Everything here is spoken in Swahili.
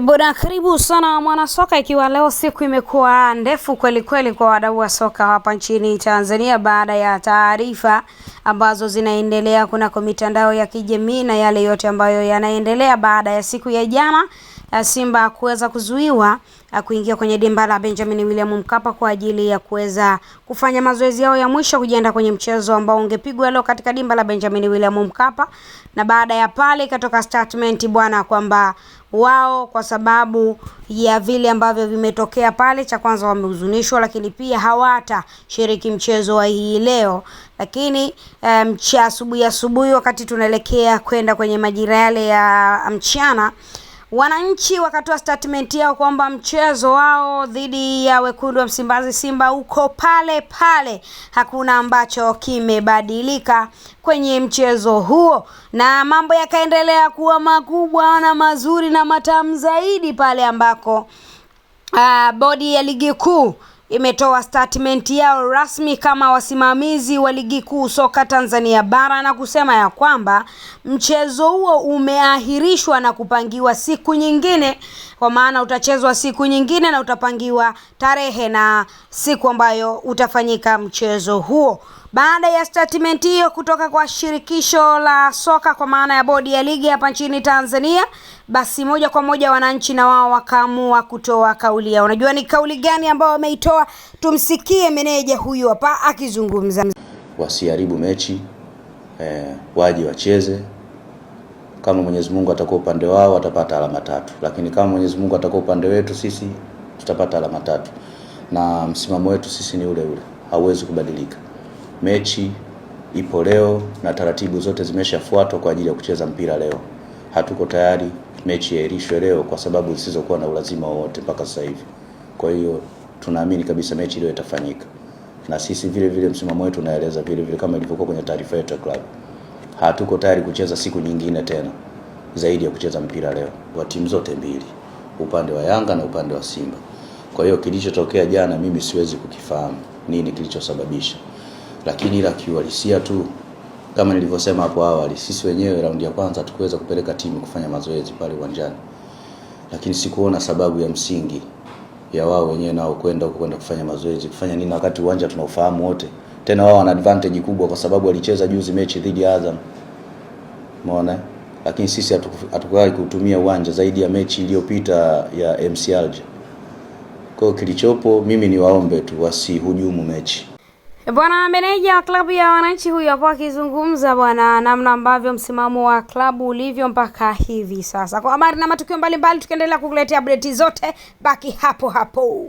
Bwana, karibu sana mwana soka, ikiwa leo siku imekuwa ndefu kweli kweli kwa wadau wa soka hapa nchini Tanzania baada ya taarifa ambazo zinaendelea kunako mitandao ya kijamii na yale yote ambayo yanaendelea baada ya siku ya jana Simba kuweza kuzuiwa kuingia kwenye dimba la Benjamin William Mkapa kwa ajili ya kuweza kufanya mazoezi yao ya mwisho kujiandaa kwenye mchezo ambao ungepigwa leo katika dimba la Benjamin William Mkapa. Na baada ya pale ikatoka statement bwana kwamba wao kwa sababu ya vile ambavyo vimetokea pale, cha kwanza wamehuzunishwa, lakini pia hawata shiriki mchezo wa hii leo. Lakini asubuhi wakati tunaelekea kwenda kwenye majira yale ya mchana, wananchi wakatoa statement yao kwamba mchezo wao dhidi ya wekundu wa Msimbazi Simba uko pale pale, hakuna ambacho kimebadilika kwenye mchezo huo, na mambo yakaendelea kuwa makubwa na mazuri na matamu zaidi pale ambako bodi ya ligi kuu imetoa statement yao rasmi kama wasimamizi wa ligi kuu soka Tanzania bara na kusema ya kwamba mchezo huo umeahirishwa na kupangiwa siku nyingine, kwa maana utachezwa siku nyingine na utapangiwa tarehe na siku ambayo utafanyika mchezo huo. Baada ya statement hiyo kutoka kwa shirikisho la soka kwa maana ya bodi ya ligi hapa nchini Tanzania, basi moja kwa moja wananchi na wao wakaamua kutoa kauli yao. Unajua ni kauli gani ambao wameitoa? Tumsikie meneja huyu hapa akizungumza. Wasiharibu mechi, waje wacheze. Kama Mwenyezi Mungu atakuwa upande wao watapata alama 3, lakini kama Mwenyezi Mungu atakuwa upande wetu sisi tutapata alama 3, na msimamo wetu sisi ni ule ule, hauwezi kubadilika. Mechi ipo leo na taratibu zote zimeshafuatwa kwa ajili ya kucheza mpira leo. Hatuko tayari mechi iahirishwe leo kwa sababu zisizokuwa na ulazima wowote mpaka sasa hivi. Kwa hiyo tunaamini kabisa mechi leo itafanyika. Na sisi vile vile msimamo wetu unaeleza vile vile kama ilivyokuwa kwenye taarifa yetu ya club. Hatuko tayari kucheza siku nyingine tena zaidi ya kucheza mpira leo wa timu zote mbili, upande wa Yanga na upande wa Simba. Kwa hiyo kilichotokea jana mimi siwezi kukifahamu nini kilichosababisha. Lakini ila kiuhalisia tu kama nilivyosema hapo awali, sisi wenyewe raundi ya kwanza tukuweza kupeleka timu kufanya mazoezi pale uwanjani. Lakini sikuona sababu ya msingi ya wao wenyewe nao kwenda kufanya mazoezi. Kufanya nini wakati uwanja tunaufahamu wote? Tena wao wana advantage kubwa kwa sababu walicheza juzi mechi dhidi ya Azam. Umeona? Lakini sisi hatukuwahi kutumia uwanja zaidi ya mechi iliyopita ya MC Alger. Kwa kilichopo mimi ni waombe tu wasihujumu mechi. Bwana, meneja wa klabu ya wananchi huyu hapo akizungumza bwana namna ambavyo msimamo wa klabu ulivyo mpaka hivi sasa. Kwa habari na matukio mbalimbali tukiendelea kukuletea update zote, baki hapo hapo.